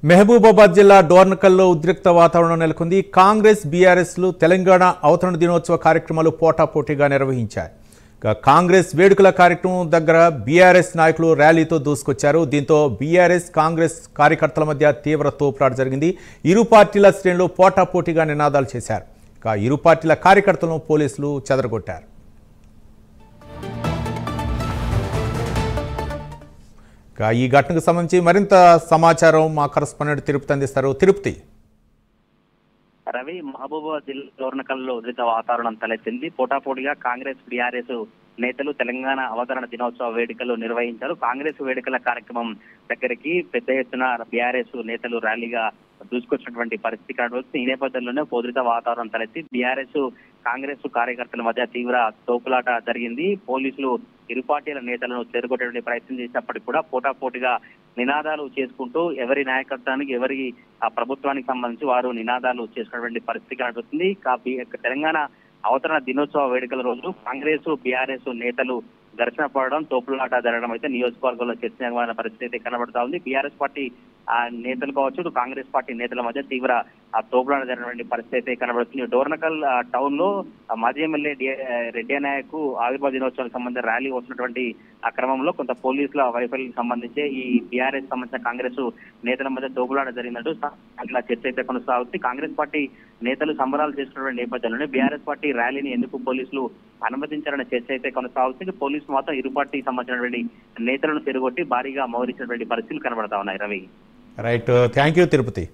మహబూబాబాద్ జిల్లా డోర్నకల్లో ఉద్రిక్త వాతావరణం నెలకొంది. కాంగ్రెస్ బీఆర్ఎస్లు తెలంగాణ అవతరణ దినోత్సవ కార్యక్రమాలు పోటాపోటీగా నిర్వహించారు. కాంగ్రెస్ వేడుకల కార్యక్రమం దగ్గర బీఆర్ఎస్ నాయకులు ర్యాలీతో దూసుకొచ్చారు. దీంతో బీఆర్ఎస్ కాంగ్రెస్ కార్యకర్తల మధ్య తీవ్ర తోపులాట జరిగింది. ఇరు పార్టీల శ్రేణులు పోటాపోటీగా నినాదాలు చేశారు. ఇరు పార్టీల కార్యకర్తలను పోలీసులు చెదరగొట్టారు. ఈ ఘటనకు సంబంధించి మరింత సమాచారం మా కరెస్పాండెంట్ తిరుపతి అందిస్తారు. తిరుపతి. రవి, మహబూబాబాద్ జిల్లా డోర్నకల్లో ఉద్రిక్త వాతావరణం తలెత్తింది. పోటాపోటీగా కాంగ్రెస్ బీఆర్ఎస్ నేతలు తెలంగాణ అవతరణ దినోత్సవ వేడుకలు నిర్వహించారు. కాంగ్రెస్ వేడుకల కార్యక్రమం దగ్గరికి పెద్ద ఎత్తున బీఆర్ఎస్ నేతలు ర్యాలీగా దూసుకొచ్చినటువంటి పరిస్థితి కనబడుతుంది. ఈ నేపథ్యంలోనే ఉద్రిక్త వాతావరణం తలెత్తి బీఆర్ఎస్ కాంగ్రెస్ కార్యకర్తల మధ్య తీవ్ర తోపులాట జరిగింది. పోలీసులు ఇరు పార్టీల నేతలను చేరుకొట్టేటువంటి ప్రయత్నం చేసినప్పటికీ కూడా పోటాపోటీగా నినాదాలు చేసుకుంటూ ఎవరి నాయకత్వానికి ఎవరి ప్రభుత్వానికి సంబంధించి వారు నినాదాలు చేసుకున్నటువంటి పరిస్థితి కనబడుతుంది. తెలంగాణ అవతరణ దినోత్సవ వేడుకల రోజు కాంగ్రెస్ బీఆర్ఎస్ నేతలు ఘర్షణ పడడం, తోపులాట జరగడం అయితే నియోజకవర్గంలో చర్చనీయమైన పరిస్థితి కనబడతా ఉంది. బీఆర్ఎస్ పార్టీ నేతలు కావచ్చు, కాంగ్రెస్ పార్టీ నేతల మధ్య తీవ్ర తోపులాట జరిగినటువంటి పరిస్థితి అయితే కనబడుతుంది. డోర్నకల్ టౌన్ లో మాజీ ఎమ్మెల్యే రెడ్డి నాయక్ ఆవిర్భావ దినోత్సవానికి సంబంధించిన ర్యాలీ వస్తున్నటువంటి ఆ క్రమంలో కొంత పోలీసుల వైఫల్యం సంబంధించి ఈ బీఆర్ఎస్ సంబంధించిన కాంగ్రెస్ నేతల మధ్య తోపులాట జరిగినట్టు ఇలా చర్చ అయితే కొనసాగుతుంది. కాంగ్రెస్ పార్టీ నేతలు సంబరాలు చేస్తున్నటువంటి నేపథ్యంలోనే బీఆర్ఎస్ పార్టీ ర్యాలీని ఎందుకు పోలీసులు అనుమతించారనే చర్చ అయితే కొనసాగుతుంది. పోలీసులు మాత్రం ఇరు పార్టీకి సంబంధించినటువంటి నేతలను తిరగొట్టి భారీగా మోహరించినటువంటి పరిస్థితులు కనబడతా ఉన్నాయి. Ravi, right, thank you Tirupati.